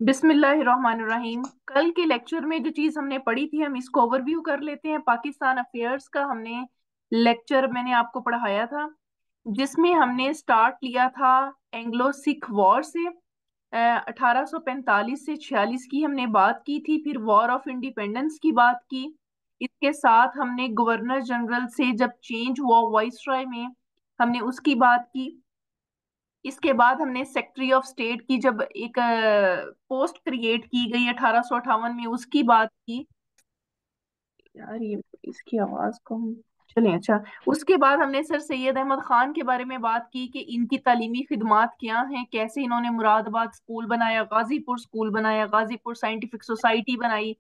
बिस्मिल्लाहिर्रहमानिर्रहीम। कल के लेक्चर में जो चीज हमने पढ़ी थी हम इसको ओवरव्यू कर लेते हैं। पाकिस्तान अफेयर्स का हमने लेक्चर मैंने आपको पढ़ाया था, जिसमें हमने स्टार्ट लिया था एंग्लो सिख वॉर से। 1845 से 46 की हमने बात की थी, फिर वॉर ऑफ इंडिपेंडेंस की बात की। इसके साथ हमने गवर्नर जनरल से जब चेंज हुआ वाइसरॉय में, हमने उसकी बात की। इसके बाद हमने सेक्रेटरी ऑफ स्टेट की जब एक पोस्ट क्रिएट की गई 1858 में, उसकी बात की। यार ये इसकी आवाज कम। चलें, अच्छा। उसके बाद हमने सर सैयद अहमद खान के बारे में बात की कि इनकी तालीमी खिदमात क्या हैं, कैसे इन्होंने मुरादाबाद स्कूल बनाया, गाजीपुर स्कूल बनाया, गाजीपुर साइंटिफिक सोसाइटी बनाई।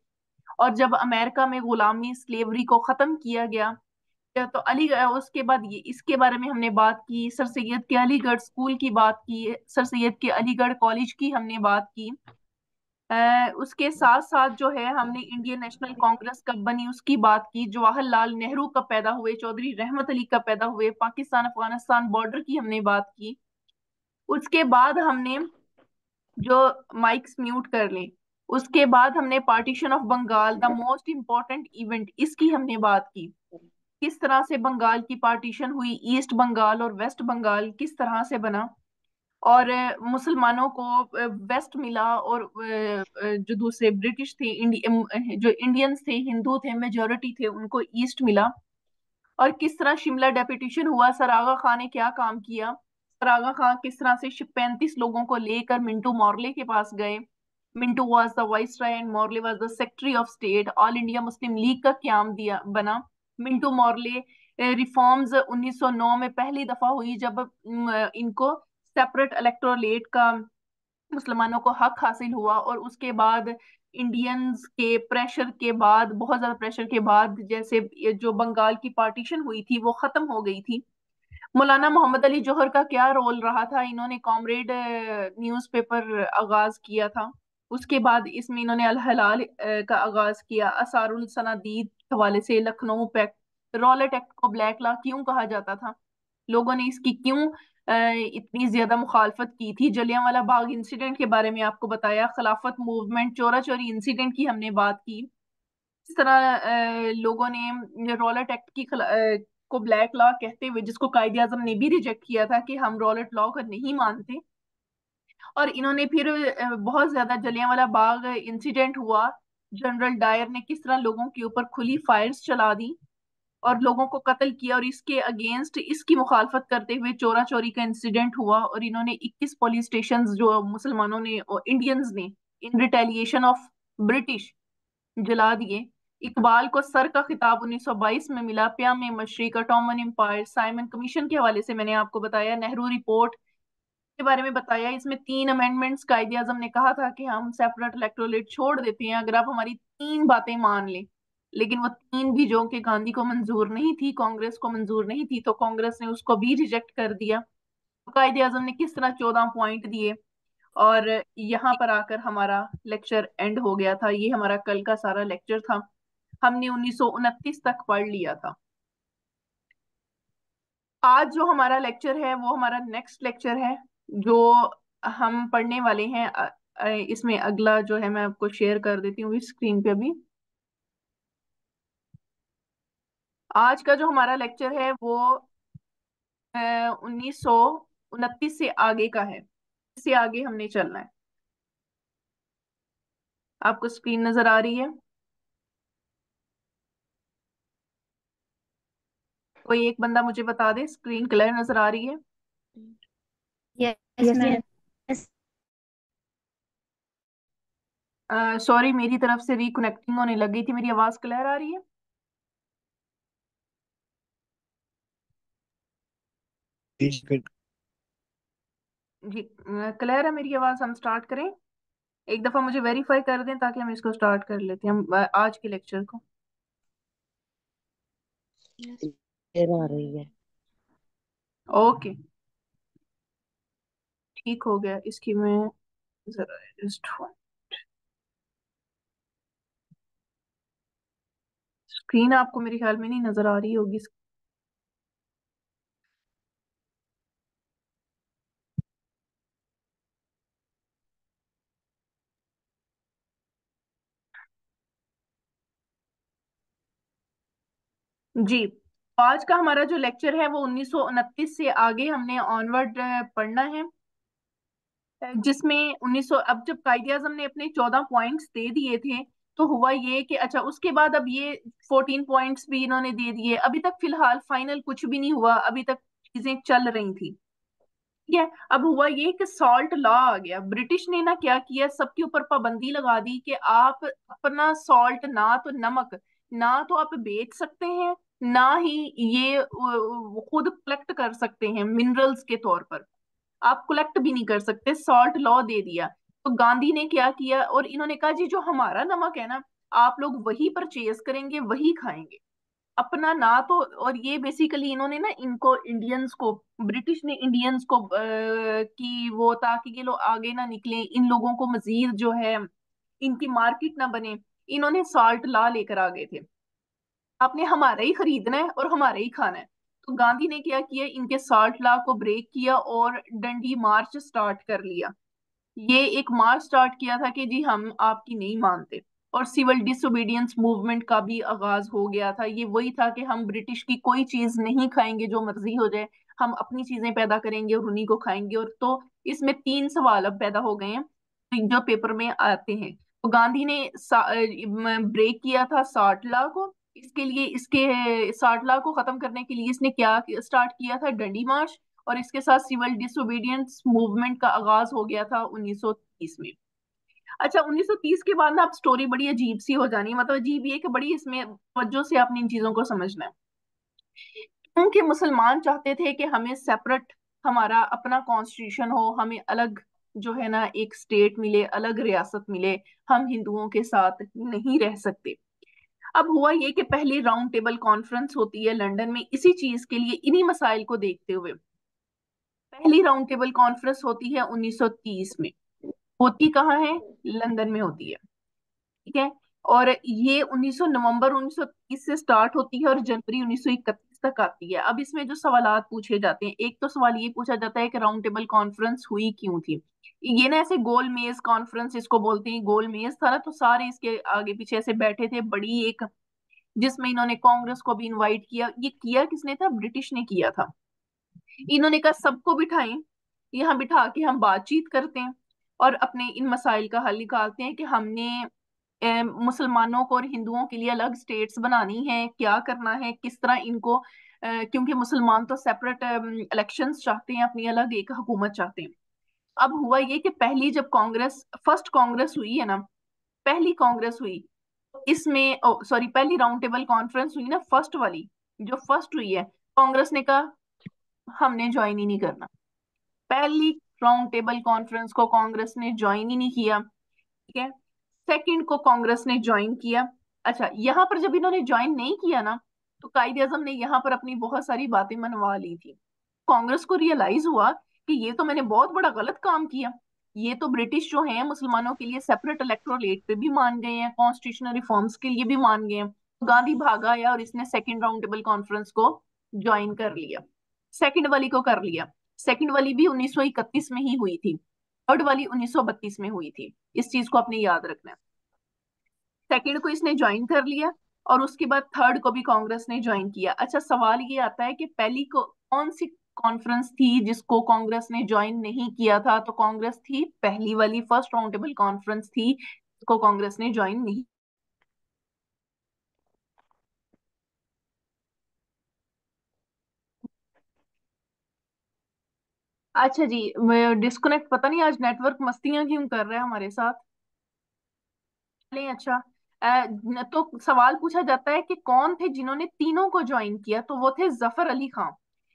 और जब अमेरिका में गुलामी स्लेवरी को खत्म किया गया, तो उसके बाद ये इसके बारे में हमने बात की। सर सैयद के अलीगढ़ स्कूल की बात की, सर सैयद के अलीगढ़ कॉलेज की हमने बात की। उसके साथ साथ जो है हमने इंडियन नेशनल कांग्रेस कब बनी उसकी बात की, जवाहरलाल नेहरू कब पैदा हुए, चौधरी रहमत अली कब पैदा हुए, पाकिस्तान अफगानिस्तान बॉर्डर की हमने बात की। उसके बाद हमने जो माइक्स म्यूट कर लें, उसके बाद हमने partition of Bengal the most important event, इसकी हमने बात की। किस तरह से बंगाल की पार्टीशन हुई, ईस्ट बंगाल और वेस्ट बंगाल किस तरह से बना। और मुसलमानों को वेस्ट मिला, और जो दूसरे ब्रिटिश थे, जो इंडियंस थे, हिंदू थे, मेजोरिटी थे, उनको ईस्ट मिला। और किस तरह शिमला डेपुटेशन हुआ, सर आगा खान ने क्या काम किया। सर आगा खान किस तरह से 35 लोगों को लेकर मिंटू मॉर्ले के पास गए। Mintu was the viceroy and Morley was the secretary of state. All India Muslim league का क्याम दिया बना। मिंटू मॉर्ले रिफॉर्म्स 1909 में पहली दफा हुई, जब इनको सेपरेट इलेक्टोरेट का मुसलमानों को हक हासिल हुआ। और उसके बाद इंडियंस के प्रेशर के बाद, बहुत ज्यादा प्रेशर के बाद, जैसे ये जो बंगाल की पार्टीशन हुई थी वो खत्म हो गई थी। मौलाना मोहम्मद अली जौहर का क्या रोल रहा था, इन्होंने कॉमरेड न्यूज़पेपर आगाज किया था। उसके बाद इसमें इन्होंने अल हलाल का आगाज किया। असारुल सनादीद हवाले से लखनऊ पैक्ट, रॉलेट एक्ट को ब्लैक लॉ क्यों कहा जाता था, लोगों ने इसकी क्यों इतनी ज्यादा मुखालफत की थी। जलियांवाला बाग इंसिडेंट के बारे में आपको बताया। खिलाफत मूवमेंट, चोरा चोरी इंसिडेंट की हमने बात की। इस तरह लोगों ने रॉलेट एक्ट को ब्लैक लॉ कहते हुए, जिसको कायदे आजम ने भी रिजेक्ट किया था कि हम रॉलेट लॉ को नहीं मानते। और इन्होंने फिर बहुत ज्यादा जलियांवाला बाग इंसिडेंट हुआ, जनरल डायर ने किस तरह लोगों के ऊपर खुली फायर्स चला दी और लोगों को कत्ल किया, और इसके अगेंस्ट इसकी मुखालफत करते हुए चोरा चोरी का इंसिडेंट हुआ, और इन्होंने 21 पुलिस स्टेशन जो मुसलमानों ने और इंडियंस ने इन रिटेलिएशन ऑफ ब्रिटिश जला दिए। इकबाल को सर का खिताब 1922 में मिला। प्याम मशरिक, ऑटोमन एम्पायर, साइमन कमीशन के हवाले से मैंने आपको बताया। नेहरू रिपोर्ट के बारे में बताया। इसमें 3 अमेंडमेंट्स कायदे आजम ने कहा था कि हम सेपरेट इलेक्टोरेट छोड़ देते हैं अगर आप हमारी 3 बातें मान लें। लेकिन वो 3 भी जो कि गांधी को मंजूर नहीं थी, कांग्रेस को मंजूर नहीं थी, तो कांग्रेस ने उसको भी रिजेक्ट कर दिया। तो कायदे आजम ने किस तरह 14 पॉइंट दिए। और यहाँ पर आकर हमारा लेक्चर एंड हो गया था। ये हमारा कल का सारा लेक्चर था। हमने 1929 तक पढ़ लिया था। आज जो हमारा लेक्चर है वो हमारा नेक्स्ट लेक्चर है, जो हम पढ़ने वाले हैं। इसमें अगला जो है मैं आपको शेयर कर देती हूँ इस स्क्रीन पे अभी। आज का जो हमारा लेक्चर है वो 1929 से आगे का है। इससे आगे हमने चलना है। आपको स्क्रीन नजर आ रही है? कोई एक बंदा मुझे बता दे, स्क्रीन क्लियर नजर आ रही है? Yes ma'am. सॉरी, मेरी तरफ से रिकनेक्टिंग होने लग गई थी। मेरी आवाज क्लियर आ रही है? जी, क्लियर है मेरी आवाज? हम स्टार्ट करें? एक दफा मुझे वेरीफाई कर दें ताकि हम इसको स्टार्ट कर लेते हैं, हम आज के लेक्चर को। देर आ रही है। ओके, ठीक हो गया। इसकी मैं जरा एडजस्ट हूँ। स्क्रीन आपको मेरे ख्याल में नहीं नजर आ रही होगी। जी, तो आज का हमारा जो लेक्चर है वो 1929 से आगे हमने ऑनवर्ड पढ़ना है, जिसमें 1900, अब जब कायदे आजम ने अपने 14 पॉइंट्स दे दिए थे, तो हुआ ये कि अच्छा उसके बाद अब ये 14 पॉइंट्स भी इन्होंने दे दिए। अभी तक फिलहाल फाइनल कुछ भी नहीं हुआ, अभी तक चीजें चल रही थी। ठीक है, अब हुआ ये कि सॉल्ट लॉ आ गया। ब्रिटिश ने ना क्या किया, सबके ऊपर पाबंदी लगा दी कि आप अपना सॉल्ट, ना तो नमक, ना तो आप बेच सकते हैं, ना ही ये खुद कलेक्ट कर सकते हैं मिनरल्स के तौर पर। आप कलेक्ट भी नहीं कर सकते, सॉल्ट लॉ दे दिया। तो गांधी ने क्या किया, और इन्होंने कहा जी जो हमारा नमक है ना, आप लोग वही परचेज करेंगे, वही खाएंगे, अपना ना तो। और ये बेसिकली इन्होंने ना इनको इंडियंस को, ब्रिटिश ने इंडियंस को कि वो, ताकि ये लोग आगे ना निकले, इन लोगों को मजीद जो है इनकी मार्केट ना बने, इन्होंने सॉल्ट ला लेकर आ गए थे। आपने हमारा ही खरीदना है और हमारा ही खाना है। तो गांधी ने क्या किया, इनके सॉल्ट लॉ को ब्रेक किया और डंडी मार्च स्टार्ट कर लिया। ये एक मार्च स्टार्ट किया था कि जी हम आपकी नहीं मानते। और सिविल डिसोबीडियंस मूवमेंट का भी आगाज हो गया था। ये वही था कि हम ब्रिटिश की कोई चीज नहीं खाएंगे, जो मर्जी हो जाए, हम अपनी चीजें पैदा करेंगे और उन्हीं को खाएंगे। और तो इसमें तीन सवाल अब पैदा हो गए हैं जो पेपर में आते हैं। तो गांधी ने ब्रेक किया था साठ लॉ को। इसके लिए, इसके साठ लॉ को खत्म करने के लिए इसने क्या स्टार्ट किया था, डंडी मार्च। और इसके साथ सिविल डिसोबीडियंस मूवमेंट का आगाज हो गया था 1930 में। अच्छा, 1930 के बाद ना अब स्टोरी बड़ी अजीब सी हो जानी है, मतलब अजीब ये कि बड़ी इसमें तवज्जो से आपने इन चीजों को समझना है। क्योंकि मुसलमान चाहते थे कि हमें सेपरेट, हमारा अपना कॉन्स्टिट्यूशन हो, हमें अलग जो है ना एक स्टेट मिले, अलग रियासत मिले, हम हिंदुओं के साथ नहीं रह सकते। अब हुआ ये कि पहली राउंड टेबल कॉन्फ्रेंस होती है लंदन में, इसी चीज के लिए, इन्हीं मसाइल को देखते हुए पहली राउंड टेबल कॉन्फ्रेंस होती है 1930 में। होती कहाँ है, लंदन में होती है। ठीक है, और ये 1900 नवंबर 1930 से स्टार्ट होती है और जनवरी 1931 तक आती है। अब इसमें जो सवालात पूछे जाते हैं, एक तो सवाल ये पूछा जाता है कि राउंड टेबल कॉन्फ्रेंस हुई क्यों थी। ये ना ऐसे गोल मेज कॉन्फ्रेंस इसको बोलते हैं, गोल मेज था ना, तो सारे इसके आगे पीछे ऐसे बैठे थे, बड़ी एक, जिसमें इन्होंने कांग्रेस को भी इनवाइट किया। ये किया किसने था, ब्रिटिश ने किया था। इन्होंने कहा सबको बिठाएं, यहाँ बिठा के हम बातचीत करते हैं और अपने इन मसाइल का हल निकालते हैं कि हमने मुसलमानों को और हिंदुओं के लिए अलग स्टेट्स बनानी है, क्या करना है, किस तरह इनको क्योंकि मुसलमान तो सेपरेट इलेक्शंस चाहते हैं, अपनी अलग एक हुकूमत चाहते हैं। अब हुआ ये कि पहली जब कांग्रेस, फर्स्ट कांग्रेस हुई है ना, पहली कांग्रेस हुई, इसमें सॉरी पहली राउंड टेबल कॉन्फ्रेंस हुई ना, फर्स्ट वाली जो फर्स्ट हुई है, कांग्रेस ने कहा हमने ज्वाइन ही नहीं करना। पहली राउंड टेबल कॉन्फ्रेंस को कांग्रेस ने ज्वाइन ही नहीं किया। ठीक है, सेकंड को कांग्रेस ने ज्वाइन किया। अच्छा, यहाँ पर जब इन्होंने ज्वाइन नहीं किया ना, तो कायदे आजम ने यहाँ पर अपनी बहुत सारी बातें मनवा ली थी। कांग्रेस को रियलाइज हुआ कि ये तो मैंने बहुत बड़ा गलत काम किया। ये तो ब्रिटिश जो हैं मुसलमानों के लिए सेपरेट इलेक्टोरेट पे भी मान गए हैं, कॉन्स्टिट्यूशनल रिफॉर्म्स के लिए भी मान गए हैं। तो गांधी भागा आया और इसने सेकंड राउंड टेबल कॉन्फ्रेंस को ज्वाइन कर लिया, सेकंड वाली को कर लिया। सेकंड वाली भी 1931 में ही हुई थी, थर्ड वाली 1932 में हुई थी। इस चीज को आपने याद रखना है। सेकंड को इसने ज्वाइन कर लिया और उसके बाद थर्ड को भी कांग्रेस ने ज्वाइन किया। अच्छा, सवाल ये आता है कि पहली को कौन सी कॉन्फ्रेंस थी जिसको कांग्रेस ने ज्वाइन नहीं किया था, तो कांग्रेस थी पहली वाली, फर्स्ट राउंड टेबल कॉन्फ्रेंस थी जिसको कांग्रेस ने ज्वाइन नहीं। अच्छा जी, डिस्कनेक्ट, पता नहीं आज नेटवर्क मस्तियां क्यों कर रहा है हमारे साथ। चलें, अच्छा। तो सवाल पूछा जाता है कि कौन थे जिन्होंने तीनों को ज्वाइन किया, तो वो थे जफर अली खान।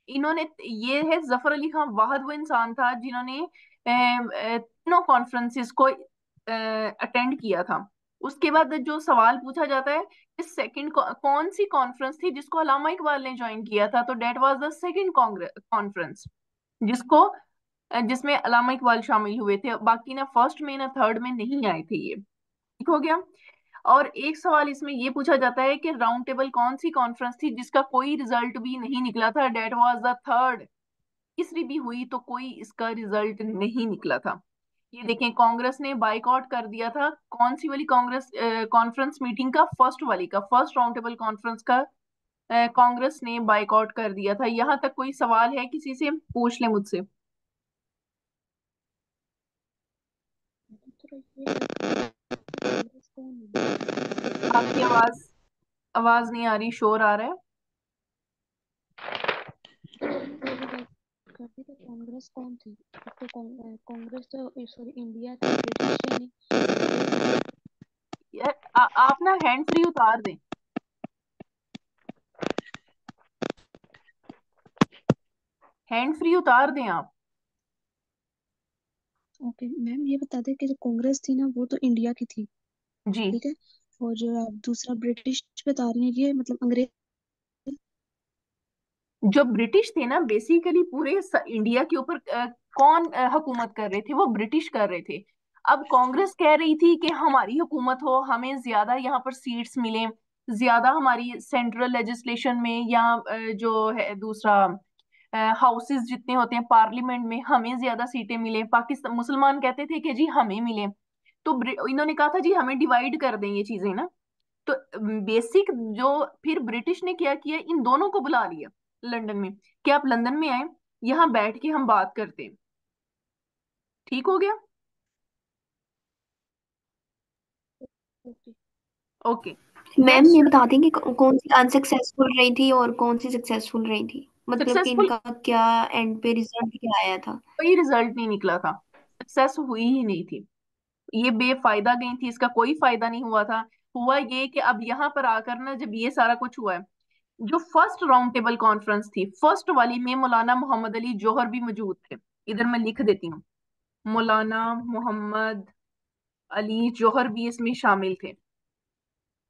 इन्होंने, ये है जफर अली खान, वाहिद वो इंसान था जिन्होंने तीनों कॉन्फ्रेंसेस को अटेंड किया था। उसके बाद जो सवाल पूछा जाता है कि सेकंड कौन सी कॉन्फ्रेंस थी जिसको अल्लामा इकबाल ने ज्वाइन किया था, तो that was the second conference, जिसको जिसमें अल्लामा इकबाल शामिल हुए थे। बाकी ना फर्स्ट में ना थर्ड में नहीं आए थे ये। ठीक हो गया। और एक सवाल इसमें ये पूछा जाता है कि राउंड टेबल कौन सी कॉन्फ्रेंस थी जिसका कोई रिजल्ट भी नहीं निकला था, डेट वाज द थर्ड। तीसरी भी हुई तो कोई इसका रिजल्ट नहीं निकला था। ये देखें, कांग्रेस ने बाइकआउट कर दिया था कौन सी वाली कांग्रेस कॉन्फ्रेंस मीटिंग का, फर्स्ट वाली का, फर्स्ट राउंड टेबल कॉन्फ्रेंस का कांग्रेस ने बाइकआउट कर दिया था। यहाँ तक कोई सवाल है किसी से? पूछ ले मुझसे। तो ये कांग्रेस कौन आपकी आवाज आवाज नहीं आ रही, शोर आ रहा है। है? करती तो कांग्रेस कौन थी? तो कांग्रेस तो सॉरी इंडिया थी, ब्रिटिश यानी। यार आप ना हैंड फ्री उतार दें। हैंड फ्री उतार दें आप। ओके मैम, ये बता दें कि जो कांग्रेस थी ना वो तो इंडिया की थी। जी। ठीक है। और जो आप दूसरा ब्रिटिश बता रही हैं ये मतलब अंग्रेज। जो ब्रिटिश थे ना, बेसिकली पूरे इंडिया के ऊपर कौन हुकूमत कर रहे थे? वो ब्रिटिश कर रहे थे। अब कांग्रेस कह रही थी कि हमारी हुकूमत हो, हमें ज्यादा यहाँ पर सीट्स मिले, ज्यादा हमारी सेंट्रल लेजिस्लेशन में या जो है दूसरा हाउसेस जितने होते हैं पार्लियामेंट में, हमें ज्यादा सीटें मिले। पाकिस्तान मुसलमान कहते थे कि जी हमें मिले। तो इन्होंने कहा था जी हमें डिवाइड कर दें ये चीजें ना। तो बेसिक जो फिर ब्रिटिश ने क्या किया, इन दोनों को बुला लिया लंदन में कि आप लंदन में आए, यहाँ बैठ के हम बात करते हैं। ठीक हो गया। ओके। ओके। मैम ये नेक्स्ट। बता दें कि कौन सी अनसक्सेसफुल रही थी और कौन सी सक्सेसफुल रही थी, मतलब कि सक्सेसफुल इनका क्या एंड पे रिजल्ट क्या आया था। कोई रिजल्ट नहीं निकला था, सक्सेस हुई ही नहीं थी। ये बेफायदा गई थी, इसका कोई फायदा नहीं हुआ था। हुआ ये कि अब यहाँ पर आकर ना जब ये सारा कुछ हुआ है, जो फर्स्ट राउंड टेबल कॉन्फ्रेंस थी, फर्स्ट वाली में मौलाना मोहम्मद अली जौहर भी मौजूद थे। इधर मैं लिख देती हूँ, मौलाना मोहम्मद अली जौहर भी इसमें शामिल थे।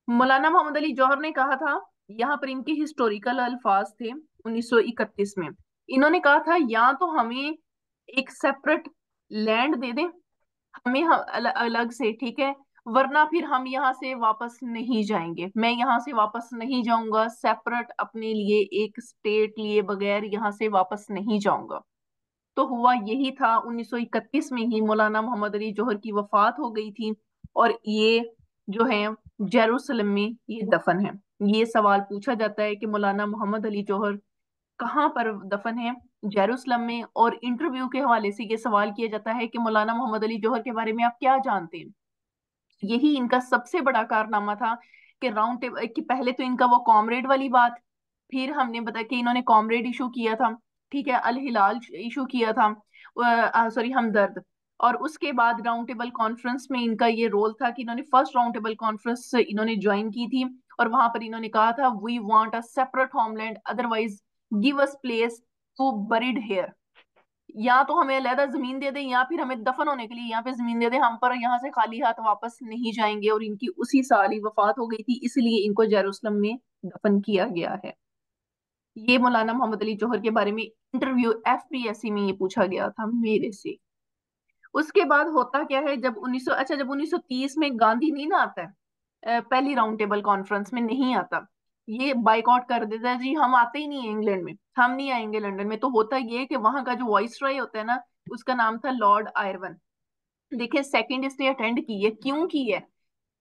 मौलाना मोहम्मद अली जौहर ने कहा था, यहाँ पर इनके हिस्टोरिकल अल्फाज थे 1931 में। इन्होंने कहा था या तो हमें एक सेपरेट लैंड दे दें, हमें अलग से, ठीक है, वरना फिर हम यहाँ से वापस नहीं जाएंगे। मैं यहाँ से वापस नहीं जाऊंगा, सेपरेट अपने लिए एक स्टेट लिए बगैर यहाँ से वापस नहीं जाऊंगा। तो हुआ यही था, 1931 में ही मौलाना मोहम्मद अली जौहर की वफात हो गई थी। और ये जो है जेरूसलम में ये दफन है। ये सवाल पूछा जाता है कि मौलाना मोहम्मद अली जौहर कहाँ पर दफन है? जेरूसलम में। और इंटरव्यू के हवाले से ये सवाल किया जाता है कि मौलाना मोहम्मद अली जौहर के बारे में आप क्या जानते हैं? यही इनका सबसे बड़ा कारनामा था कि राउंड टेबल कि पहले तो इनका वो कॉमरेड वाली बात, फिर हमने बताया कि इन्होंने कॉमरेड इशू किया था, ठीक है, अल हिलाल इशू किया था, सॉरी हमदर्द। और उसके बाद राउंड टेबल कॉन्फ्रेंस में इनका ये रोल था कि इन्होंने फर्स्ट राउंड टेबल कॉन्फ्रेंस इन्होंने ज्वाइन की थी। और वहां पर इन्होंने कहा था we want a separate homeland, otherwise give us place to buried here. या तो हमें अलहदा जमीन दे दें या फिर हमें दफन होने के लिए यहाँ पे जमीन दे दें, हम पर यहाँ से खाली हाथ वापस नहीं जाएंगे। और इनकी उसी साल ही वफात हो गई थी, इसलिए इनको जेरूसलम में दफन किया गया है। ये मौलाना मोहम्मद अली जौहर के बारे में इंटरव्यू एफपीएससी में ये पूछा गया था मेरे से। उसके बाद होता क्या है, जब 1900 अच्छा जब 1930 में गांधी नहीं ना आता है, पहली राउंड टेबल कॉन्फ्रेंस में नहीं आता, ये बाइकआउट कर देता है जी हम आते ही नहीं है इंग्लैंड में, हम नहीं आएंगे लंदन में। तो होता ये है कि वहां का जो वॉइस रॉय होता है ना, उसका नाम था लॉर्ड आयरन। देखिए सेकंड इसने अटेंड की है, क्यों की है?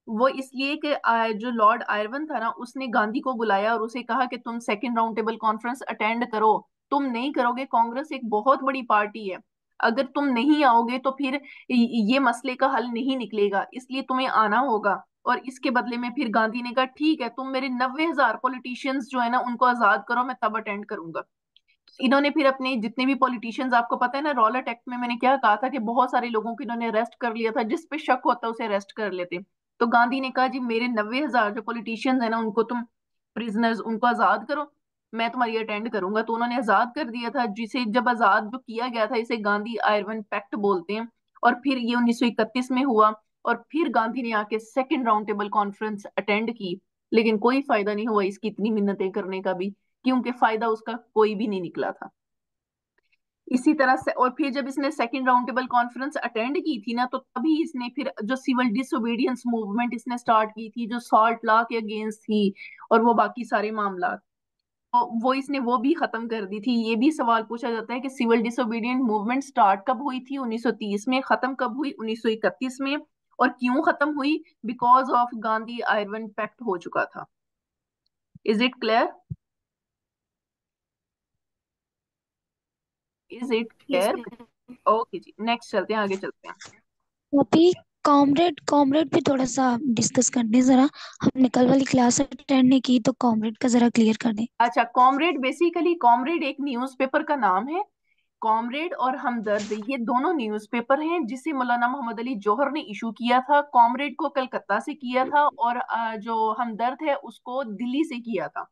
वो इसलिए कि जो लॉर्ड आयरन था ना, उसने गांधी को बुलाया और उसे कहा कि तुम second round table conference attend करो। तुम नहीं करोगे, कांग्रेस एक बहुत बड़ी पार्टी है, अगर तुम नहीं आओगे तो फिर ये मसले का हल नहीं निकलेगा, इसलिए तुम्हें आना होगा। और इसके बदले में फिर गांधी ने कहा ठीक है, तुम मेरे 90,000 पॉलिटिशियंस जो है ना उनको आजाद करो, मैं तब अटेंड करूंगा। इन्होंने फिर अपने जितने भी पॉलिटिशियंस, आपको पता है ना रॉलेट एक्ट में मैंने क्या कहा था कि बहुत सारे लोगों को इन्होंने अरेस्ट कर लिया था, जिस पे शक होता उसे अरेस्ट कर लेते। तो गांधी ने कहा जी मेरे 90,000 जो पॉलिटिशियंस है ना उनको तुम प्रिजनर्स उनको आजाद करो, मैं तुम्हारी अटेंड करूंगा। तो उन्होंने आजाद कर दिया था, जिसे जब आजाद जो किया गया था इसे गांधी आयरन पैक्ट बोलते हैं। और फिर ये 1931 में हुआ। और फिर गांधी ने आके second round table conference attend की, लेकिन कोई फायदा नहीं हुआ इसकी इतनी मिन्नतें करने का भी, क्योंकि फायदा उसका कोई भी नहीं निकला था। इसी तरह से और फिर जब इसने second round table conference attend की थी ना, तो तभी इसने फिर जो सिविल डिसोबीडियंस मूवमेंट इसने स्टार्ट की थी, जो सॉल्ट लॉ के अगेंस्ट थी और वो बाकी सारे मामला, तो वो इसने वो भी खत्म कर दी थी। ये भी सवाल पूछा जाता है कि सिविल डिसोबीडियंट मूवमेंट स्टार्ट कब हुई थी 1930 में, खत्म कब हुई 1931 में, और क्यों खत्म हुई? Because of Gandhi Irwin pact हो चुका था। Is it clear? Is it yes clear? Ma'am. Okay ji, next चलते हैं, आगे चलते हैं। अभी कॉमरेड कॉमरेड पे थोड़ा सा डिस्कस कर दें जरा। हमने कल वाली क्लास अटेंड नहीं की, तो कॉमरेड का जरा क्लियर कर दें। अच्छा, कॉमरेड, बेसिकली कॉमरेड एक न्यूज़पेपर का नाम है। कॉमरेड और हमदर्द ये दोनों न्यूज़पेपर हैं जिसे मौलाना मोहम्मद अली जौहर ने इशू किया था। कॉमरेड को कलकत्ता से किया था और जो हमदर्द है उसको दिल्ली से किया था।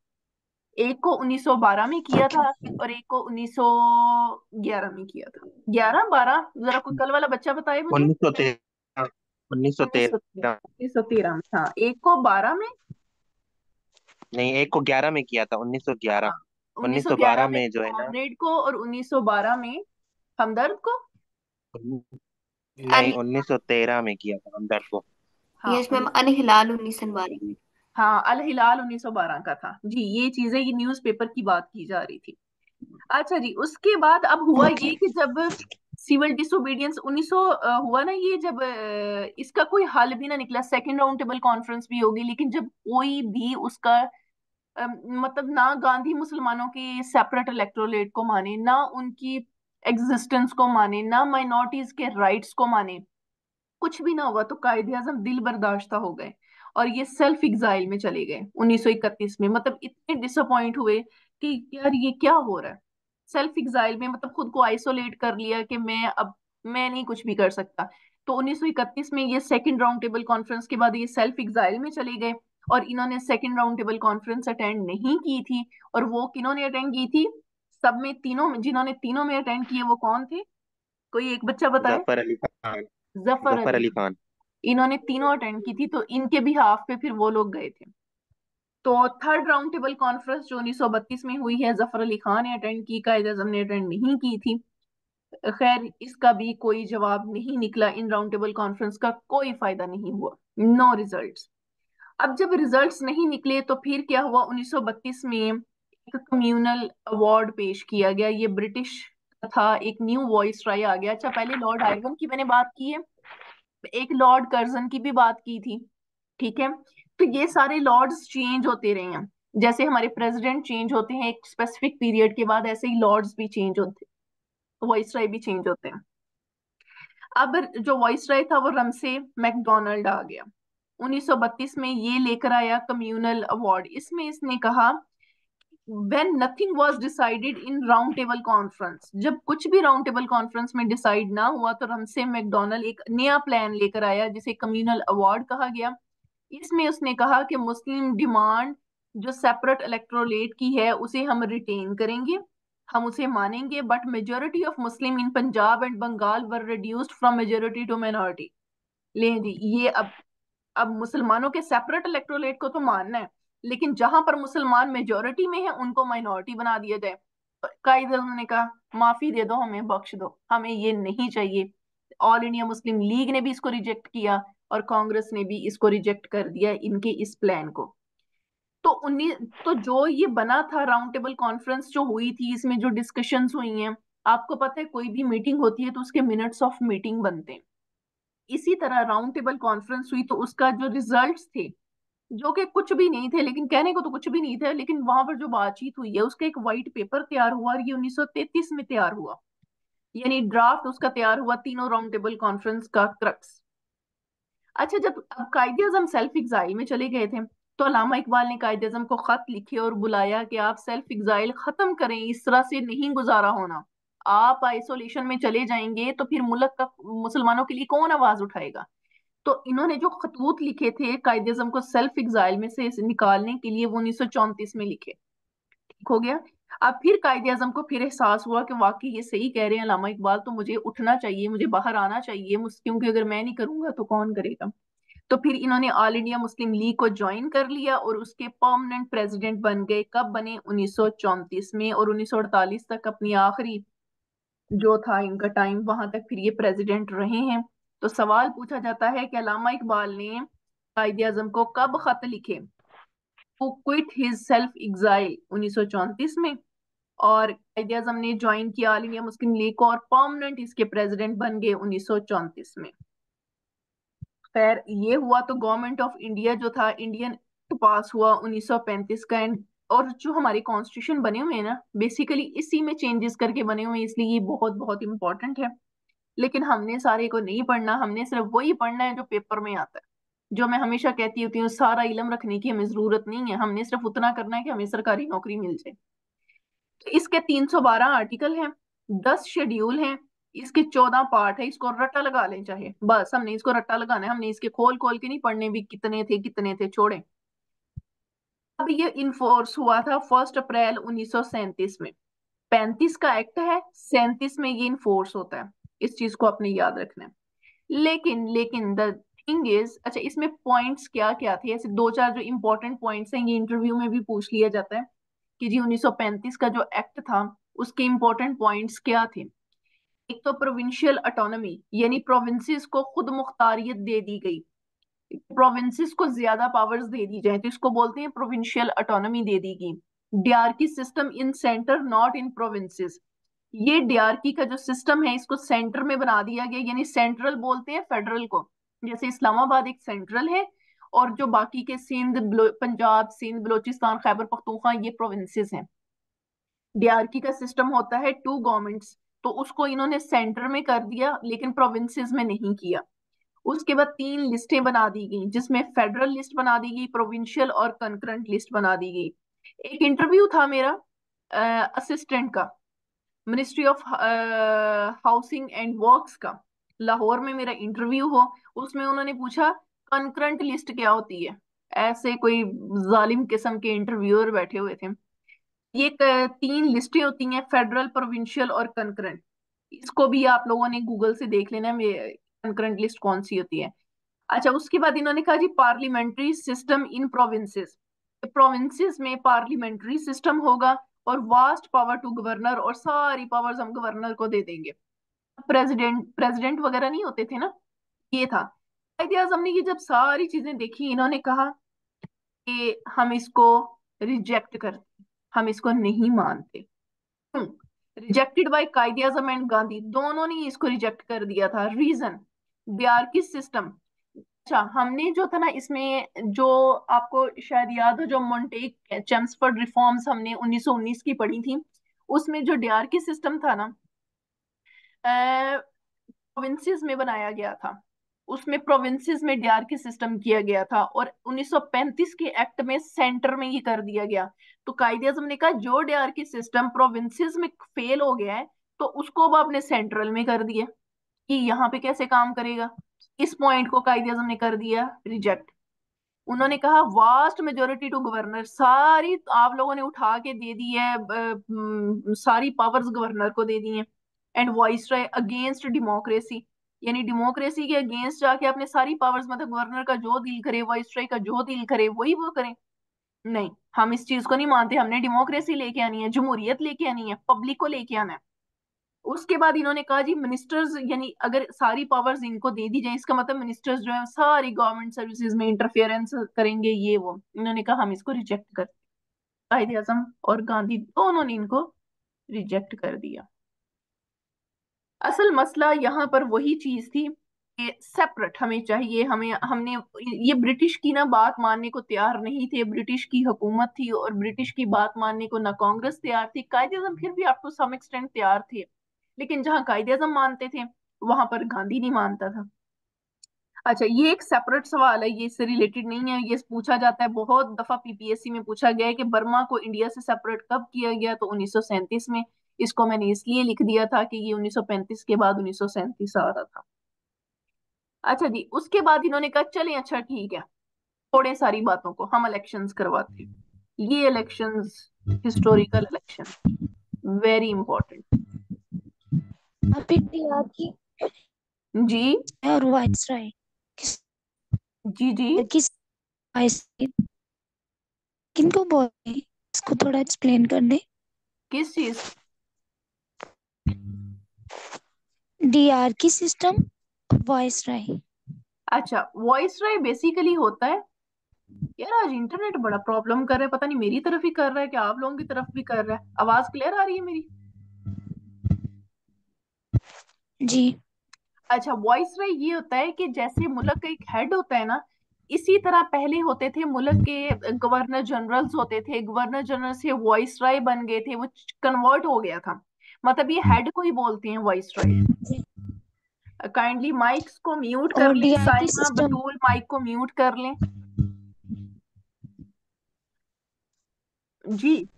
एक को 1912 में किया था और एक को 1911 में किया था। 11 12, जरा कोई कल वाला बच्चा बताए मुझे। 1913। उन्नीस सौ 1913, तेरह 1913 में था। एक को 12 में। नहीं, एक को 11 में किया था, 1911। हाँ, 1911 1912 में में जो है ना। कॉमरेड को और 1912 में हमदर्द को। नहीं, 1913 में किया था हमदर्द को। हाँ यस मैम, अल हिलाल 1912 में। हाँ, अल हिलाल 1912 का था जी। ये चीजें, ये न्यूज़पेपर की बात की जा रही थी। अच्छा जी, उसके बाद अब हुआ ओके। ये कि जब सिविल डिसोबीडियंस 1900 हुआ ना, ये जब इसका कोई हल भी ना निकला, सेकेंड राउंड टेबल कॉन्फ्रेंस भी होगी, लेकिन जब कोई भी उसका मतलब ना गांधी मुसलमानों के सेपरेट इलेक्टोरेट को माने, ना उनकी एग्जिस्टेंस को माने, ना माइनॉरिटीज के राइट्स को माने, कुछ भी ना हुआ, तो कायदे आजम दिल बर्दाश्त हो गए और ये सेल्फ एग्जाइल में चले गए 1931 में। मतलब इतने डिसअपॉइंट हुए कि यार ये क्या हो रहा है। सेल्फ एग्जाइल में मतलब खुद को आइसोलेट कर लिया कि मैं नहीं कुछ भी कर सकता। तो 1931 में ये सेकंड राउंड टेबल कॉन्फ्रेंस के बाद ये सेल्फ एग्जाइल में चले गए और इन्होंने second round table conference attend नहीं की थी। और वो किन्होंने अटेंड की थी? सब में तीनों में, जिन्होंने तीनों में अटेंड किए वो कौन थे? कोई एक बच्चा बताए। जफर अली खान। जफर जफर अली अली खान। खान। इन्होंने तीनों अटेंड की थी, तो इनके भी हाफ पे फिर वो लोग गए थे। तो थर्ड राउंड टेबल कॉन्फ्रेंस जो 1932 में हुई है, जफर अली खान ने अटेंड की, कायद आजम ने अटेंड नहीं की थी। खैर, इसका भी कोई जवाब नहीं निकला। इन राउंड टेबल कॉन्फ्रेंस का कोई फायदा नहीं हुआ, नो रिजल्ट्स। अब जब रिजल्ट्स नहीं निकले तो फिर क्या हुआ? 1932 में एक कम्युनल अवार्ड पेश किया गया। ये ब्रिटिश था, एक न्यू वॉइस ट्राई आ गया। अच्छा, पहले लॉर्ड आयरन की मैंने बात की है, एक लॉर्ड कर्जन की भी बात की थी, ठीक है। तो ये सारे लॉर्ड्स चेंज होते रहे हैं। जैसे हमारे प्रेसिडेंट चेंज होते हैं एक स्पेसिफिक पीरियड के बाद, ऐसे ही लॉर्ड्स भी चेंज होते हैं, वॉइसराय भी चेंज होते हैं। अब जो वॉइसराय था वो रमसे मैकडोनाल्ड आ गया। 1932 में ये लेकर आया कम्युनल अवार्ड। इसमें इसने कहा, when nothing was decided in round table conference, जब कुछ भी राउंड टेबल कॉन्फ्रेंस में डिसाइड ना हुआ, तो रमसे मैकडोनल्ड एक नया प्लान लेकर आया जिसे कम्युनल अवार्ड कहा गया। इसमें उसने कहा कि मुस्लिम डिमांड जो सेपरेट इलेक्टोरेट की है उसे हम रिटेन करेंगे, हम उसे मानेंगे, but majority of Muslim in Punjab and Bengal were reduced from majority to minority. ले जी, ये अब मुसलमानों के सेपरेट इलेक्टोरेट को तो मानना है, लेकिन जहां पर मुसलमान मेजोरिटी में है उनको माइनॉरिटी बना दिया जाए। तो कायदे उन्होंने कहा माफी दे दो, हमें बख्श दो, हमें ये नहीं चाहिए। ऑल इंडिया मुस्लिम लीग ने भी इसको रिजेक्ट किया और कांग्रेस ने भी इसको रिजेक्ट कर दिया, इनके इस प्लान को। तो उन्नीस तो जो ये बना था राउंड टेबल कॉन्फ्रेंस जो हुई थी, इसमें जो डिस्कशंस हुई हैं, आपको पता है कोई भी मीटिंग होती है तो उसके मिनट्स ऑफ मीटिंग बनते हैं। इसी तरह राउंड टेबल कॉन्फ्रेंस हुई तो उसका जो रिजल्ट्स थे, जो कि कुछ भी नहीं थे, लेकिन कहने को तो कुछ भी नहीं था, लेकिन वहां पर जो बातचीत हुई है उसका एक व्हाइट पेपर तैयार हुआ और ये 1933 में तैयार हुआ। यानी ड्राफ्ट उसका तैयार हुआ, तीनों राउंड टेबल कॉन्फ्रेंस का क्रक्स। अच्छा, जब अब कायदे आजम सेल्फ एग्जाइल में चले गए थे, तो अल्लामा इकबाल ने कायदे आजम को खत लिखे और बुलाया कि आप सेल्फ एग्जाइल खत्म करें, इस तरह से नहीं गुजारा होना। आप आइसोलेशन में चले जाएंगे तो फिर मुल्क का मुसलमानों के लिए कौन आवाज उठाएगा? तो इन्होंने जो खतूत लिखे थे कायदे आजम को सेल्फ एग्जाइल में से निकालने के लिए, वो 1934 में लिखे। ठीक हो गया। अब फिर कायदे आजम को फिर एहसास हुआ कि वाकई ये सही कह रहे हैं अल्लामा इकबाल, तो मुझे उठना चाहिए, मुझे बाहर आना चाहिए, क्योंकि अगर मैं नहीं करूंगा तो कौन करेगा। तो फिर इन्होंने ऑल इंडिया मुस्लिम लीग को ज्वाइन कर लिया और उसके परमानेंट प्रेसिडेंट बन गए। कब बने? 1934 में। और 1948 तक, अपनी आखिरी जो था इनका टाइम, वहां तक फिर ये प्रेसिडेंट रहे हैं। तो सवाल पूछा जाता है कि अल्लामा इकबाल ने कायदे आजम को कब खत लिखे to quit his self exile? 1934 में। और कायदे आजम ने ज्वाइन किया ऑल इंडिया मुस्लिम लीग को और परमानेंट इसके प्रेसिडेंट बन गए 1934 में। खैर, ये हुआ तो गवर्नमेंट ऑफ इंडिया जो था, इंडियन एक्ट पास हुआ 1935 का, एंड और जो हमारे कॉन्स्टिट्यूशन बने हुए हैं ना, बेसिकली इसी में चेंजेस करके बने हुए हैं, इसलिए ये बहुत बहुत इंपॉर्टेंट है। लेकिन हमने सारे को नहीं पढ़ना, हमने सिर्फ वही पढ़ना है जो पेपर में आता है। जो मैं हमेशा कहती होती हूँ, सारा इल्म रखने की हमें जरूरत नहीं है, हमने सिर्फ उतना करना है कि हमें सरकारी नौकरी मिल जाए। तो इसके 312 आर्टिकल हैं, 10 शेड्यूल हैं, इसके 14 पार्ट है। इसको रट्टा लगा लें चाहे, बस हमने इसको रट्टा लगाना है, हमने इसके खोल खोल के नहीं पढ़ने भी कितने थे छोड़े। अब ये इन्फोर्स हुआ था 1 अप्रैल 1937 में। 35 का एक्ट है, 37 में ये इन्फोर्स होता है। इस चीज को अपने याद रखना है। लेकिन द थिंग इज, अच्छा इसमें पॉइंट्स क्या क्या थे, ऐसे दो चार जो इंपॉर्टेंट पॉइंट्स हैं, ये इंटरव्यू में भी पूछ लिया जाता है कि जी 1935 का जो एक्ट था उसके इंपॉर्टेंट पॉइंट्स क्या थे। एक तो प्रोविंशियल ऑटोनॉमी, यानी प्रोविंसेस को खुद मुख्तारियत दे दी गई, प्रोविंसेस को ज्यादा पावर्स दे दी जाए तो इसको बोलते हैं प्रोविंशियल ऑटोनॉमी दे दी गई। Dyarchy system in centre not in provinces, ये डियार्की का जो सिस्टम है इसको सेंटर में बना दिया गया, यानी सेंट्रल बोलते हैं फेडरल को। जैसे इस्लामाबाद एक सेंट्रल है, और जो बाकी के पंजाब, सिंध, बलोचिस्तान, खैबर पख्तूनख्वा, ये प्रोविंसेस हैं। डियार्की का सिस्टम होता है 2 गवर्नमेंट्स, तो उसको इन्होंने सेंटर में कर दिया लेकिन प्रोविंसेस में नहीं किया। उसके बाद 3 लिस्टें बना दी गई, जिसमें फेडरल लिस्ट बना दी गई, प्रोविंशियल और कंकरेंट लिस्ट बना दी गई। एक इंटरव्यू था मेरा असिस्टेंट का, ministry of housing and works का, लाहौर में मेरा इंटरव्यू हो। उसमें उन्होंने पूछा कंकरेंट लिस्ट क्या होती है। ऐसे कोई जालिम किस्म के इंटरव्यूअर बैठे हुए थे। ये 3 लिस्टें होती हैं, फेडरल, प्रोविंशियल और कंकरेंट। इसको भी आप लोगों ने गूगल से देख लेना कंकरेंट लिस्ट कौन सी होती है। अच्छा, उसके बाद इन्होंने कहा जी parliamentary system in provinces, provinces में पार्लियामेंट्री सिस्टम होगा और वास्ट पावर टू गवर्नर, और सारी पावर्स हम गवर्नर को दे देंगे। प्रेसिडेंट प्रेसिडेंट वगैरह नहीं होते थे ना, ये था। कायदे आजम ने ये जब सारी चीजें देखी, इन्होंने कहा कि हम इसको रिजेक्ट करते, हम इसको नहीं मानते। रिजेक्टेड बाय कायदे आजम एंड गांधी, दोनों ने इसको रिजेक्ट कर दिया था। रीजन, बियार सिस्टम। अच्छा, हमने जो था ना इसमें, जो आपको शायद याद हो, जो मोंटेक चेम्सफोर्ड रिफॉर्म्स हमने 1919 की पढ़ी थी, उसमें जो डियार्की सिस्टम था ना, प्रोविंसेस में बनाया गया था। उसमें प्रोविंसेस में डियार्की सिस्टम किया गया था, और 1935 के एक्ट में सेंटर में ये कर दिया गया। तो कायदे आजम ने कहा जो डियार्की सिस्टम प्रोविंसेस में फेल हो गया है, तो उसको अब आपने सेंट्रल में कर दिया कि यहाँ पे कैसे काम करेगा। इस पॉइंट को कायदे आजम ने कर दिया रिजेक्ट। उन्होंने कहा वास्ट मेजोरिटी टू गवर्नर, सारी आप लोगों ने उठा के दे दी है, सारी पावर्स गवर्नर को दे दी है। एंड वाइसराय अगेंस्ट डेमोक्रेसी, यानी डेमोक्रेसी के अगेंस्ट जाके अपने सारी पावर्स, मतलब गवर्नर का जो दिल करे, वाइसराय का जो दिल करे वही वो करें। नहीं, हम इस चीज को नहीं मानते, हमने डेमोक्रेसी लेके आनी है, जमहूरियत लेके आनी है, पब्लिक को लेके आना है। उसके बाद इन्होंने कहा जी मिनिस्टर्स, यानी अगर सारी पावर्स इनको दे दी जाए, इसका मतलब मिनिस्टर्स जो है सारी गवर्नमेंट सर्विसेज में इंटरफेरेंस करेंगे, ये वो। इन्होंने कहा हम इसको रिजेक्ट कर, कायदे आजम और गांधी दोनों ने इनको रिजेक्ट कर दिया। असल मसला यहाँ पर वही चीज थी कि सेपरेट हमें चाहिए, हमें हमने ये ब्रिटिश की ना बात मानने को तैयार नहीं थे। ब्रिटिश की हुकूमत थी और ब्रिटिश की बात मानने को ना कांग्रेस तैयार थी, कायदे आजम फिर भी अप टू सम एक्सटेंट तैयार थे। लेकिन जहां कायदे आजम मानते थे वहां पर गांधी नहीं मानता था। अच्छा, ये एक सेपरेट सवाल है, ये इससे रिलेटेड नहीं है। ये पूछा जाता है, बहुत दफा पीपीएससी में पूछा गया है कि बर्मा को इंडिया से सेपरेट कब किया गया, तो 1937 में। इसको मैंने इसलिए लिख दिया था कि ये 1935 के बाद 1937 आ रहा था। अच्छा जी, उसके बाद इन्होंने कहा चलें अच्छा ठीक है, छोड़े सारी बातों को, हम इलेक्शंस करवाते हैं। ये elections historical election, very important. आप इंडिया की जी और वाइसराय किस जी जी। किस वाइस किनको बोलते हैं, इसको थोड़ा एक्सप्लेन कर दे। किस चीज? डीआरकी सिस्टम, वाइसराय। अच्छा, वॉइस राय बेसिकली होता है, यार आज इंटरनेट बड़ा प्रॉब्लम कर रहा है, पता नहीं मेरी तरफ ही कर रहा है कि आप लोगों की तरफ भी कर रहा है। आवाज क्लियर आ रही है मेरी? जी। अच्छा, वॉइस राय ये होता है कि जैसे मुल्क का एक हेड होता है ना, इसी तरह पहले होते थे मुल्क के गवर्नर जनरल्स होते थे, गवर्नर जनरल से वॉइस राय बन गए थे, वो कन्वर्ट हो गया था। मतलब ये हेड को ही बोलते हैं वॉइस राय। काइंडली माइक्स को म्यूट कर और लें, डीआरकी साइमा सिस्टम। बटूल माइक को म्यूट कर लें। जी।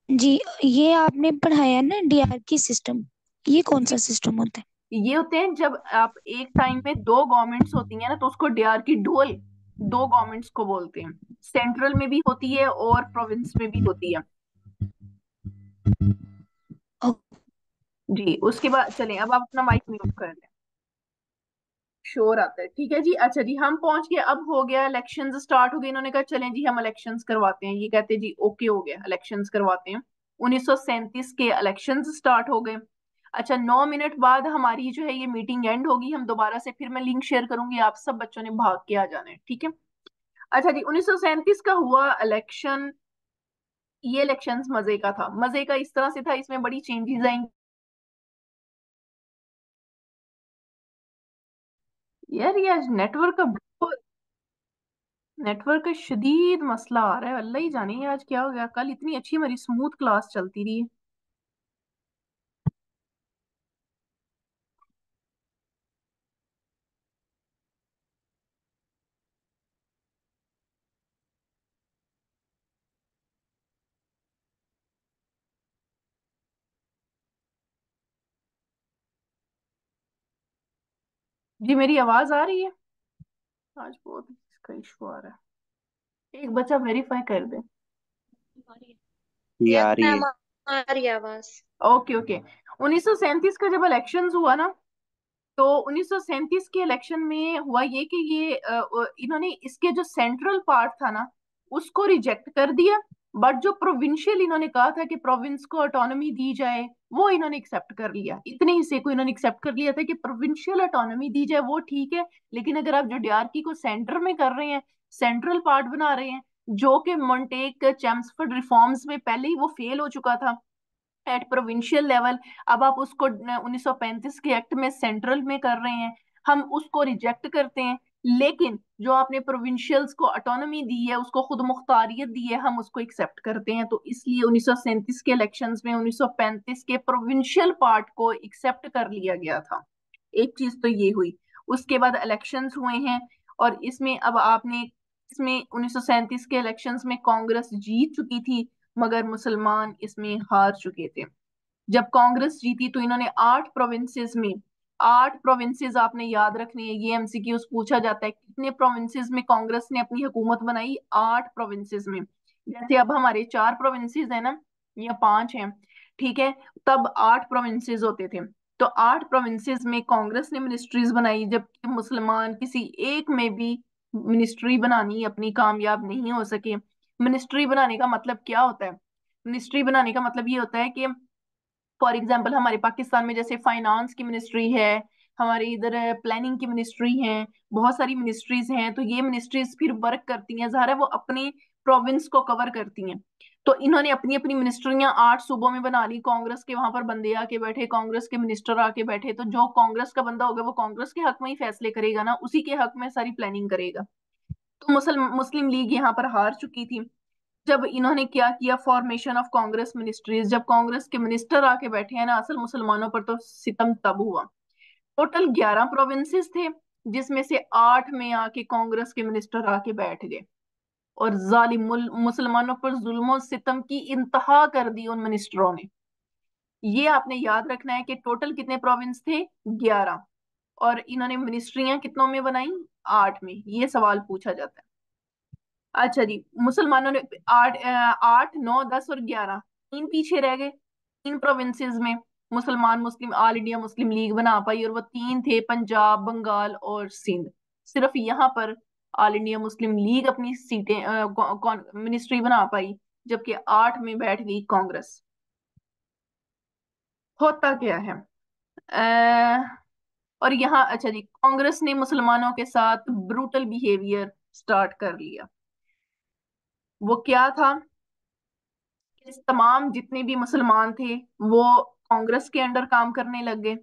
जी, ये आपने पढ़ाया ना डीआरकी सिस्टम, ये कौन सा जी सिस्टम होता है? ये होते हैं जब आप एक टाइम में दो गवर्नमेंट्स होती हैं ना, तो उसको डीआर की डुअल, दो गवर्नमेंट्स को बोलते हैं। सेंट्रल में भी होती है और प्रोविंस में भी होती है। ओ, जी, उसके बाद चलें, अब आप अपना माइक म्यूट कर लें, शोर आता है। ठीक है जी। अच्छा जी, हम पहुंच गए, अब हो गया, इलेक्शंस स्टार्ट हो गए। इन्होंने कहा चलें जी हम इलेक्शंस करवाते हैं, ये कहते जी ओके हो गया, इलेक्शंस करवाते हैं। 1937 के इलेक्शंस स्टार्ट हो गए। अच्छा, 9 मिनट बाद हमारी जो है ये मीटिंग एंड होगी, हम दोबारा से फिर मैं लिंक शेयर करूंगी, आप सब बच्चों ने भाग के आ जाना है, ठीक है। अच्छा जी, 1937 का हुआ इलेक्शन। ये इलेक्शंस मजे का था, मजे का इस तरह से था, इसमें बड़ी चेंजेस आएंगी। यार ये आज नेटवर्क का शदीद मसला आ रहा है, अल्लाह ही जाने ये आज क्या हो गया। कल इतनी अच्छी हमारी स्मूथ क्लास चलती रही है। जी मेरी आवाज आ रही है? आज बहुत इसका इशू आ रहा है, एक बच्चा वेरीफाई कर दे। ये यस आ रही है। मैम, आ रही है आवाज। Okay okay. 1937 का जब इलेक्शन हुआ ना, तो 1937 के इलेक्शन में हुआ ये कि ये इन्होंने इसके जो सेंट्रल पार्ट था ना, उसको रिजेक्ट कर दिया। बट जो प्रोविंशियल इन्होंने कहा था कि प्रोविंस को ऑटोनॉमी दी जाए, वो इन्होंने एक्सेप्ट कर लिया। इतने हिस्से को इन्होंने एक्सेप्ट कर लिया था कि प्रोविंशियल ऑटोनॉमी दी जाए, वो ठीक है। लेकिन अगर आप जो डीआरकी को सेंटर में कर रहे हैं, सेंट्रल पार्ट बना रहे हैं, जो कि मॉन्टेक चैम्सफोर्ड रिफॉर्म्स में पहले ही वो फेल हो चुका था एट प्रोविंशियल लेवल, अब आप उसको 1935 के एक्ट में सेंट्रल में कर रहे हैं, हम उसको रिजेक्ट करते हैं। लेकिन जो आपने प्रोविंशियल्स को ऑटोनॉमी दी है, उसको खुद मुख्तारियत दी है, हम उसको एक्सेप्ट करते हैं। तो इसलिए 1937 के इलेक्शंस में 1935 के प्रोविंशियल पार्ट को एक्सेप्ट कर लिया गया था। एक चीज तो ये हुई। उसके बाद इलेक्शंस हुए हैं, और इसमें अब आपने, इसमें 1937 के इलेक्शंस में कांग्रेस जीत चुकी थी, मगर मुसलमान इसमें हार चुके थे। जब कांग्रेस जीती तो इन्होंने 8 प्रोविंसेस में, 8 प्रोविंसेस आपने याद रखनी है, ये एमसीक्यूज पूछा जाता है, कितने प्रोविंसेस में कांग्रेस ने अपनी हुकूमत बनाई? 8 प्रोविंसेस में। जैसे अब हमारे 4 प्रोविंसेस है ना, या 5 हैं, ठीक है, तब 8 प्रोविंसेस होते थे। तो 8 प्रोविंसेस में कांग्रेस ने मिनिस्ट्रीज बनाई, जबकि मुसलमान किसी एक में भी मिनिस्ट्री बनानी अपनी कामयाब नहीं हो सके। मिनिस्ट्री बनाने का मतलब क्या होता है? मिनिस्ट्री बनाने का मतलब ये होता है कि फॉर एग्जाम्पल हमारे पाकिस्तान में जैसे फाइनेंस की मिनिस्ट्री है, हमारे इधर प्लानिंग की मिनिस्ट्री है, बहुत सारी मिनिस्ट्रीज हैं। तो ये मिनिस्ट्रीज फिर वर्क करती हैं, ज़ाहिर है वो अपने प्रोविंस को कवर करती हैं। तो इन्होंने अपनी अपनी मिनिस्ट्रियां 8 सूबों में बना ली, कांग्रेस के वहां पर बंदे आके बैठे, कांग्रेस के मिनिस्टर आके बैठे। तो जो कांग्रेस का बंदा होगा वो कांग्रेस के हक में ही फैसले करेगा ना, उसी के हक में सारी प्लानिंग करेगा। तो मुस्लिम मुस्लिम लीग यहाँ पर हार चुकी थी। जब इन्होंने क्या किया, फॉर्मेशन ऑफ कांग्रेस मिनिस्ट्रीज, जब कांग्रेस के मिनिस्टर आके बैठे हैं ना, असल मुसलमानों पर तो सितम तब हुआ। टोटल 11 प्रोविंसेस थे, जिसमें से 8 में आके कांग्रेस के मिनिस्टर आके बैठ गए, और जालिम मुसलमानों पर जुल्म और सितम की इंतहा कर दी उन मिनिस्टरों ने। ये आपने याद रखना है कि टोटल कितने प्रोविंस थे? 11। और इन्होंने मिनिस्ट्रियां कितनों में बनाई? 8 में। ये सवाल पूछा जाता है। अच्छा जी, मुसलमानों ने 8, 9, 10 और 11, 3 पीछे रह गए। 3 प्रोविंसेस में मुसलमान मुस्लिम ऑल इंडिया मुस्लिम लीग बना पाई, और वो 3 थे, पंजाब, बंगाल और सिंध। सिर्फ यहाँ पर ऑल इंडिया मुस्लिम लीग अपनी सीटें मिनिस्ट्री बना पाई, जबकि 8 में बैठ गई कांग्रेस। होता क्या है? और यहाँ अच्छा जी, कांग्रेस ने मुसलमानों के साथ ब्रूटल बिहेवियर स्टार्ट कर लिया। वो क्या था? तमाम जितने भी मुसलमान थे वो कांग्रेस के अंडर काम करने लग गए।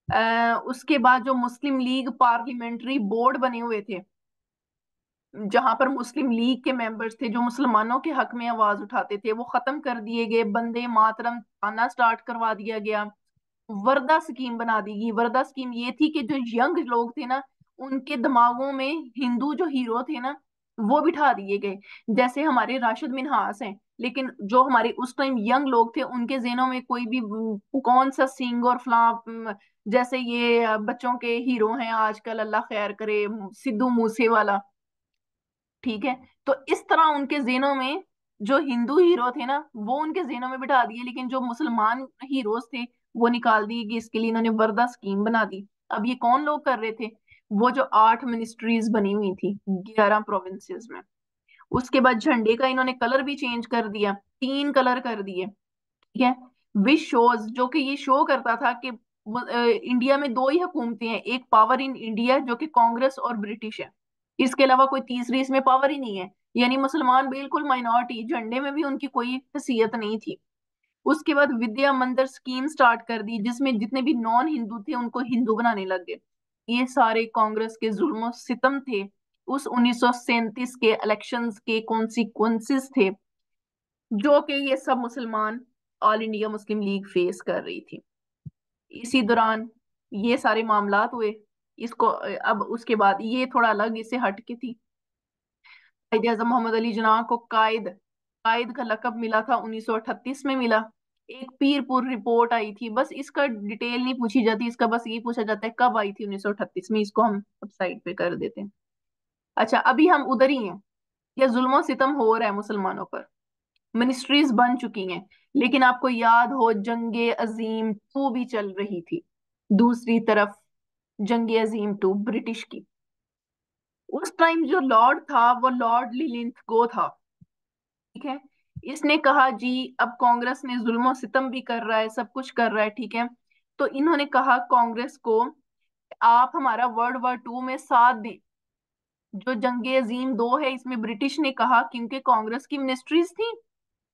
उसके बाद जो मुस्लिम लीग पार्लियामेंट्री बोर्ड बने हुए थे, जहां पर मुस्लिम लीग के मेंबर्स थे जो मुसलमानों के हक में आवाज उठाते थे, वो खत्म कर दिए गए। वंदे मातरम आना स्टार्ट करवा दिया गया। वर्दा स्कीम बना दी गई। वर्दा स्कीम ये थी कि जो यंग लोग थे ना, उनके दिमागों में हिंदू जो हीरो थे ना, वो बिठा दिए गए। जैसे हमारे राशिद मिन्हास हैं, लेकिन जो हमारे उस टाइम यंग लोग थे उनके जेनों में कोई भी कौन सा सिंह और फलां, जैसे ये बच्चों के हीरो हैं आजकल, अल्लाह खैर करे, सिद्धू मूसे वाला, ठीक है। तो इस तरह उनके जेनों में जो हिंदू हीरो थे ना, वो उनके जेनों में बिठा दिए, लेकिन जो मुसलमान हीरोज थे वो निकाल दिए कि इसके लिए इन्होंने वर्दा स्कीम बना दी। अब ये कौन लोग कर रहे थे? वो जो 8 मिनिस्ट्रीज बनी हुई थी 11 प्रोविंसेस में। उसके बाद झंडे का इन्होंने कलर भी चेंज कर दिया, 3 कलर कर दिए, ठीक है। विच शोज, जो कि ये शो करता था कि इंडिया में दो ही हुकूमतें हैं, एक पावर इन इंडिया जो कि कांग्रेस और ब्रिटिश है, इसके अलावा कोई तीसरी इसमें पावर ही नहीं है। यानी मुसलमान बिल्कुल माइनॉरिटी, झंडे में भी उनकी कोई हैसियत नहीं थी। उसके बाद विद्या मंदिर स्कीम स्टार्ट कर दी, जिसमें जितने भी नॉन हिंदू थे उनको हिंदू बनाने लग गए। ये सारे कांग्रेस के जुल्म सितम थे, उस 1937 के इलेक्शंस के कॉन्सिक्वेंसेस थे, जो कि ये सब मुसलमान all India Muslim league face कर रही थी। इसी दौरान ये सारे मामलात हुए। इसको अब उसके बाद ये थोड़ा अलग इससे हट के थी। कायद आजम मोहम्मद अली जिन्ना को कायद कायद का लकब मिला था, 1938 में मिला। एक पीरपुर रिपोर्ट आई थी, बस इसका डिटेल नहीं पूछी जाती, इसका बस ये पूछा जाता है कब आई थी, 1938 में। इसको हम अब साइड पे कर देते हैं। अच्छा, अभी हम उधर ही हैं, या जुल्म सितम हो रहा है मुसलमानों पर, मिनिस्ट्रीज बन चुकी हैं, लेकिन आपको याद हो जंगे अजीम टू भी चल रही थी दूसरी तरफ, जंगे अजीम टू ब्रिटिश की। उस टाइम जो लॉर्ड था वो लॉर्ड लिलिंथगो था, ठीक है। इसने कहा जी अब कांग्रेस ने जुल्म सितम भी कर रहा है, सब कुछ कर रहा है, ठीक है। तो इन्होंने कहा कांग्रेस को, आप हमारा वर्ल्ड वॉर 2 में साथ दें। जो जंगे अजीम 2 है, इसमें ब्रिटिश ने कहा, क्योंकि कांग्रेस की मिनिस्ट्रीज थी,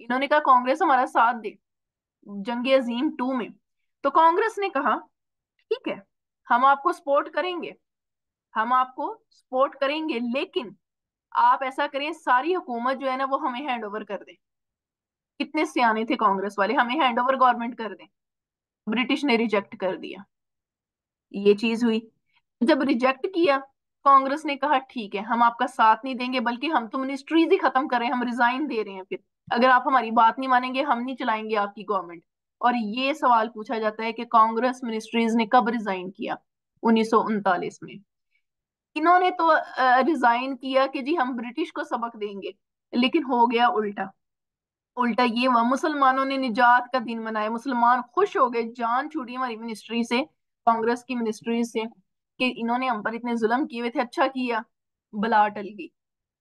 इन्होंने कहा कांग्रेस हमारा साथ दे जंगे अजीम 2 में। तो कांग्रेस ने कहा ठीक है, हम आपको सपोर्ट करेंगे, हम आपको सपोर्ट करेंगे, लेकिन आप ऐसा करें सारी हुकूमत जो है ना वो हमें हैंड ओवर कर दें। कितने सियाने थे कांग्रेस वाले, हमें हैंड ओवर गवर्नमेंट कर दें। ब्रिटिश ने रिजेक्ट कर दिया। ये चीज हुई। जब रिजेक्ट किया, कांग्रेस ने कहा ठीक है, हम आपका साथ नहीं देंगे, बल्कि हम तो मिनिस्ट्रीज ही खत्म कर रहे हैं, हम रिजाइन दे रहे हैं। फिर अगर आप हमारी बात नहीं मानेंगे, हम नहीं चलाएंगे आपकी गवर्नमेंट। और ये सवाल पूछा जाता है कि कांग्रेस मिनिस्ट्रीज ने कब रिजाइन किया? 1939 में। इन्होंने तो रिजाइन किया कि जी हम ब्रिटिश को सबक देंगे, लेकिन हो गया उल्टा। उल्टा ये हुआ, मुसलमानों ने निजात का दिन मनाया, मुसलमान खुश हो गए, जान छूटी हमारी मिनिस्ट्री से, कांग्रेस की मिनिस्ट्री से, कि इन्होंने हम पर इतने जुल्म किए हुए थे, अच्छा किया, बला टल गई।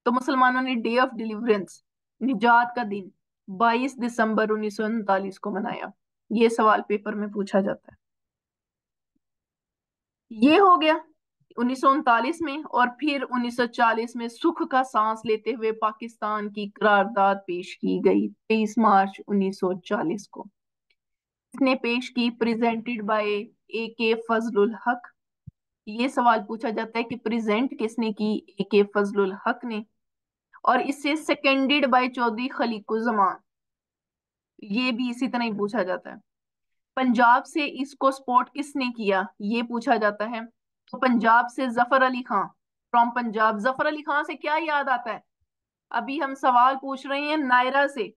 तो मुसलमानों ने डे ऑफ डिलीवरेंस, निजात का दिन, 22 दिसंबर 1939 को मनाया। ये सवाल पेपर में पूछा जाता है। ये हो गया 1939 में। और फिर 1940 में सुख का सांस लेते हुए पाकिस्तान की करारदाद पेश की गई 23 मार्च 1940 को। इसने पेश की प्रेजेंटेड बाय ए के फजलुल हक। ये सवाल पूछा जाता है कि प्रेजेंट किसने की? ए के फजलुल हक ने। और इससे सेकेंडेड बाय चौधरी खलीकुज्जमान। ये भी इसी तरह ही पूछा जाता है। पंजाब से इसको सपोर्ट किसने किया? ये पूछा जाता है। तो पंजाब से जफर अली खां, फ्रॉम पंजाब। जफर अली खां से क्या याद आता है? अभी हम सवाल पूछ रहे हैं नायरा से,